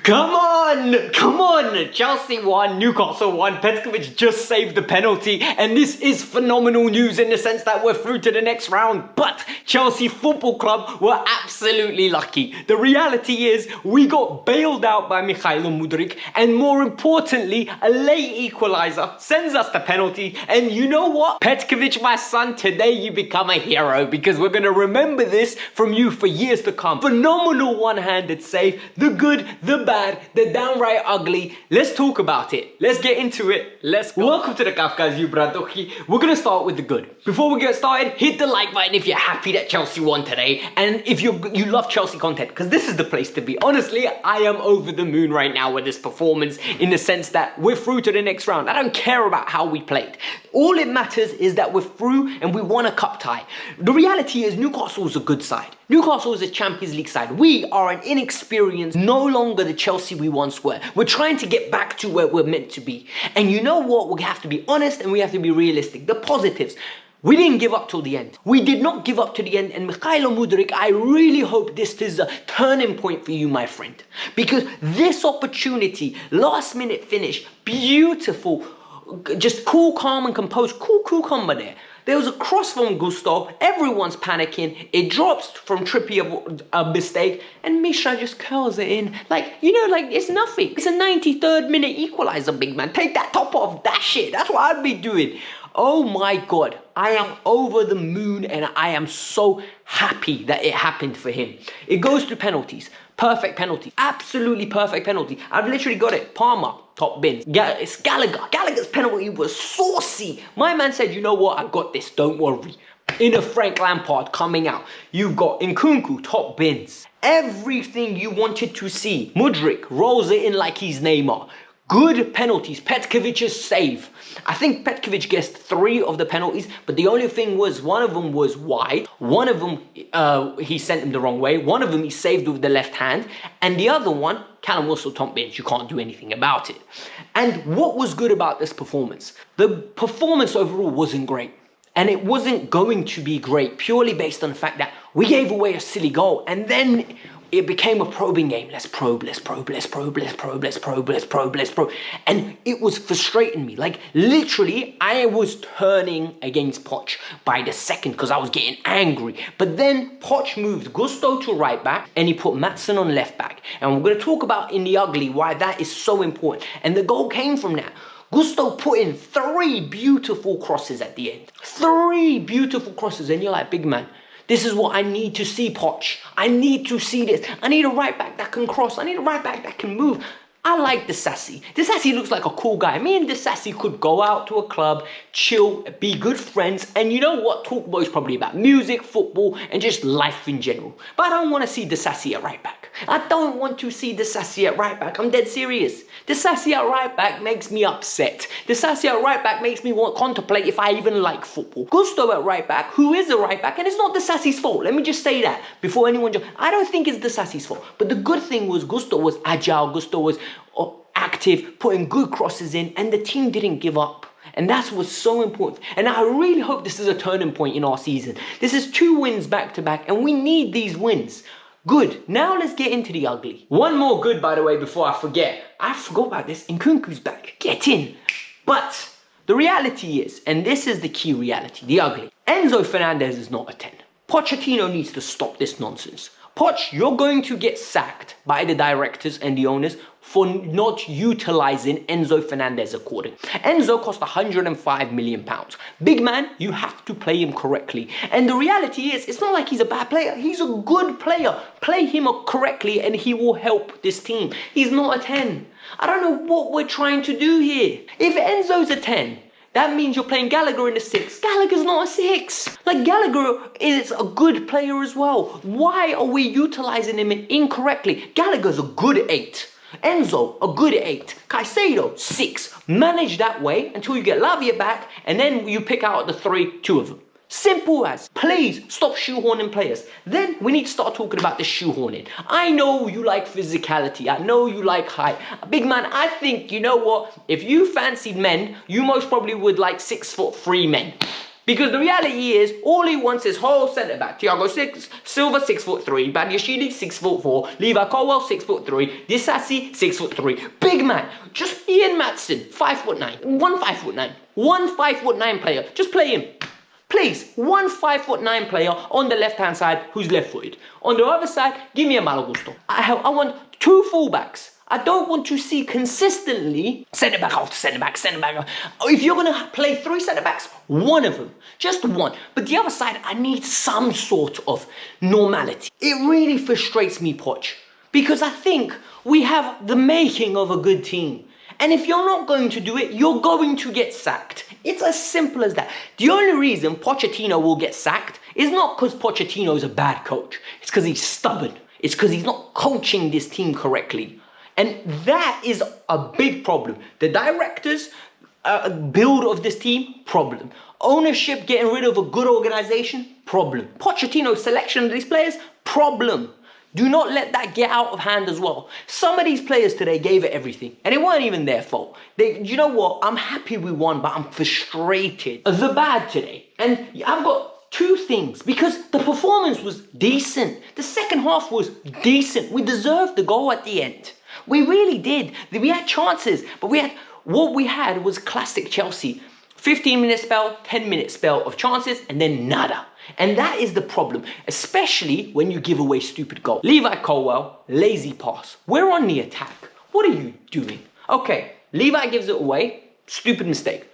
Come on! Chelsea won, Newcastle won, Petkovic just saved the penalty, and this is phenomenal news in the sense that we're through to the next round. But Chelsea Football Club were absolutely lucky. The reality is we got bailed out by Mudryk, and more importantly, a late equaliser sends us the penalty. And you know what? Petkovic, my son, today you become a hero, because we're going to remember this from you for years to come. Phenomenal one-handed save, the good, the bad, the downright ugly. Let's talk about it. Let's get into it. Let's go. Welcome to the Kavkas View, bradoki. We're going to start with the good. Before we get started, hit the like button if you're happy that Chelsea won today, and if you love Chelsea content, because this is the place to be. Honestly, I am over the moon right now with this performance, in the sense that we're through to the next round. I don't care about how we played. All it matters is that we're through and we won a cup tie. The reality is Newcastle is a good side. Newcastle is a Champions League side. We are an inexperienced, no longer the Chelsea we once were. We're trying to get back to where we're meant to be. And you know what? We have to be honest and we have to be realistic. The positives. We didn't give up till the end. We did not give up to the end. And Mudryk, I really hope this is a turning point for you, my friend. Because this opportunity, last minute finish, beautiful, just cool, calm and composed. Cool cucumber there. There was a cross from Gusto, everyone's panicking, it drops from Trippier, a mistake, and Misha just curls it in. Like, you know, like, it's nothing. It's a 93rd minute equalizer, big man. Take that top off, that shit. That's what I'd be doing. Oh my God, I am over the moon and I am so happy that it happened for him. It goes to penalties. Perfect penalty. Absolutely perfect penalty. I've literally got it. Palmer, top bin. It's Gallagher. Gallagher's penalty was saucy. My man said, you know what? I got this. Don't worry. Inner Frank Lampard coming out. You've got Nkunku, top bins. Everything you wanted to see. Mudryk rolls it in like he's Neymar. Good penalties. Petkovic's save. I think Petkovic gets 3 of the penalties, but the only thing was one of them was wide. One of them, he sent him the wrong way. One of them he saved with the left hand. And the other one, Callum Wilson, top bench. You can't do anything about it. And what was good about this performance? The performance overall wasn't great. And it wasn't going to be great purely based on the fact that we gave away a silly goal. And then it became a probing game. Let's probe, let's probe, let's probe, let's probe, let's probe, let's probe, let's probe. And it was frustrating me. Like, literally, I was turning against Poch by the second because I was getting angry. But then Poch moved Gusto to right back and he put Maatsen on left back. And we're going to talk about in the ugly why that is so important. And the goal came from that. Gusto put in 3 beautiful crosses at the end. 3 beautiful crosses. And you're like, big man, this is what I need to see, Poch. I need to see this. I need a right back that can cross. I need a right back that can move. I like Disasi. Disasi looks like a cool guy. Me and Disasi could go out to a club, chill, be good friends, and you know what? Talk most probably about music, football, and just life in general. But I don't want to see Disasi at right back. I don't want to see Disasi at right back. I'm dead serious. Disasi at right back makes me upset. Disasi at right back makes me want to contemplate if I even like football. Gusto at right back, who is a right back, and it's not Disasi's fault. Let me just say that before anyone jumps. I don't think it's Disasi's fault. But the good thing was Gusto was agile. Gusto was active, putting good crosses in, and the team didn't give up. And that's what's so important. And I really hope this is a turning point in our season. This is 2 wins back to back, and we need these wins. Good. Now let's get into the ugly. One more good, by the way, before I forget. I forgot about this. Nkunku's back. Get in. But the reality is, and this is the key reality, the ugly. Enzo Fernandez is not a 10. Pochettino needs to stop this nonsense. Poch, you're going to get sacked by the directors and the owners for not utilizing Enzo Fernandez according. Enzo cost £105 million. Big man, you have to play him correctly. And the reality is, it's not like he's a bad player. He's a good player. Play him correctly and he will help this team. He's not a 10. I don't know what we're trying to do here. If Enzo's a 10, that means you're playing Gallagher in the 6. Gallagher's not a 6. Like, Gallagher is a good player as well. Why are we utilizing him incorrectly? Gallagher's a good 8. Enzo, a good 8. Caicedo, 6. Manage that way until you get Lavia back, and then you pick out the 2 of them. Simple as. Please stop shoehorning players. Then we need to start talking about the shoehorning. I know you like physicality. I know you like height. Big man, I think, you know what? If you fancied men, you most probably would like 6'3" men. Because the reality is, all he wants is whole centre-back. Thiago Silva, 6'3", Badiashile, 6'4", Levi Colwill, 6'3", Disasi, 6'3". Big man. Just Ian Matson, 5'9". One 5'9". One 5'9" player. Just play him. Please, one 5'9" player on the left-hand side who's left-footed. On the other side, give me a Malagusto. I want two fullbacks. I don't want to see consistently centre-back after centre-back, centre-back. If you're going to play three centre-backs, one of them. Just one. But the other side, I need some sort of normality. It really frustrates me, Poch. Because I think we have the making of a good team. And if you're not going to do it, you're going to get sacked. It's as simple as that. The only reason Pochettino will get sacked is not because Pochettino is a bad coach. It's because he's stubborn. It's because he's not coaching this team correctly. And that is a big problem. The directors' build of this team, problem. Ownership getting rid of a good organization, problem. Pochettino's selection of these players, problem. Do not let that get out of hand as well. Some of these players today gave it everything, and it weren't even their fault. You know what? I'm happy we won, but I'm frustrated. The bad today, and I've got two things, because the performance was decent. The second half was decent. We deserved the goal at the end. We really did. We had chances, but what we had was classic Chelsea. 15-minute spell, 10-minute spell of chances, and then nada. And that is the problem, especially when you give away stupid goals. Levi Colwill, lazy pass. We're on the attack. What are you doing? Okay, Levi gives it away. Stupid mistake.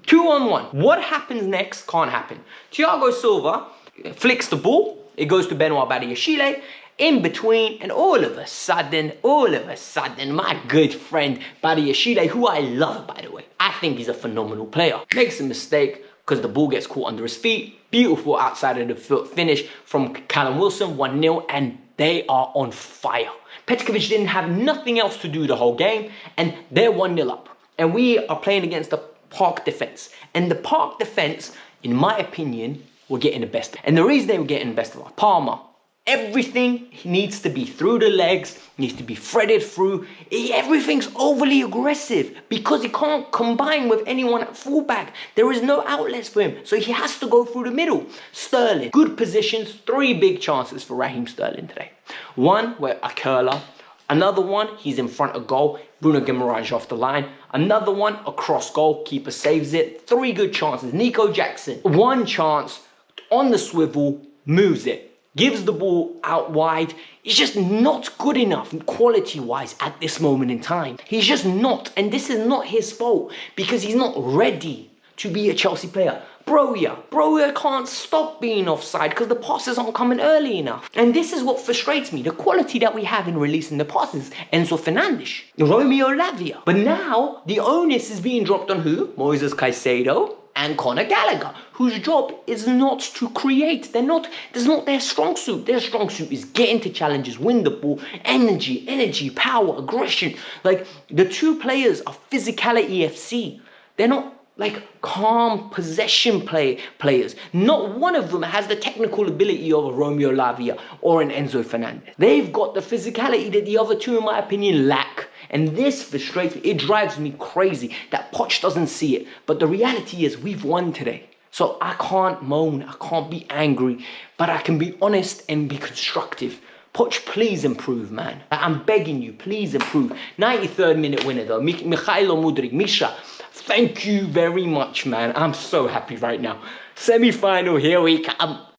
2-on-1. What happens next can't happen. Thiago Silva flicks the ball. It goes to Benoit Badiashile. In between, and all of a sudden, my good friend Badiashile, who I love, by the way, I think he's a phenomenal player, makes a mistake because the ball gets caught under his feet. Beautiful outside of the foot finish from Callum Wilson, 1-0, and they are on fire. Petkovic didn't have nothing else to do the whole game, and they're 1-0 up. And we are playing against the Park defence. And the Park defence, in my opinion, were getting the best. And the reason they were getting the best of us, Palmer, everything needs to be through the legs, needs to be threaded through. Everything's overly aggressive because he can't combine with anyone at fullback. There is no outlets for him, so he has to go through the middle. Sterling, good positions, 3 big chances for Raheem Sterling today. One where a curler, another one, he's in front of goal, Bruno Guimaraes off the line. Another one, a cross goal, keeper saves it. 3 good chances. Nico Jackson, 1 chance, on the swivel, moves it. Gives the ball out wide. He's just not good enough quality-wise at this moment in time. He's just not. And this is not his fault because he's not ready to be a Chelsea player. Broja can't stop being offside because the passes aren't coming early enough. And this is what frustrates me. The quality that we have in releasing the passes. Enzo Fernandes, Romeo Lavia. But now the onus is being dropped on who? Moises Caicedo and Conor Gallagher, whose job is not to create. That's not their strong suit. Their strong suit is get into challenges, win the ball, energy, power, aggression. Like, the 2 players are physicality FC. They're not like calm possession players. Not one of them has the technical ability of a Romeo Lavia or an Enzo Fernandez. They've got the physicality that the other 2, in my opinion, lack. And this frustrates me. It drives me crazy that Poch doesn't see it. But the reality is we've won today. So I can't moan. I can't be angry. But I can be honest and be constructive. Poch, please improve, man. I'm begging you, please improve. 93rd minute winner, though. Mikhailo Mudryk. Misha, thank you very much, man. I'm so happy right now. Semi-final, here we come.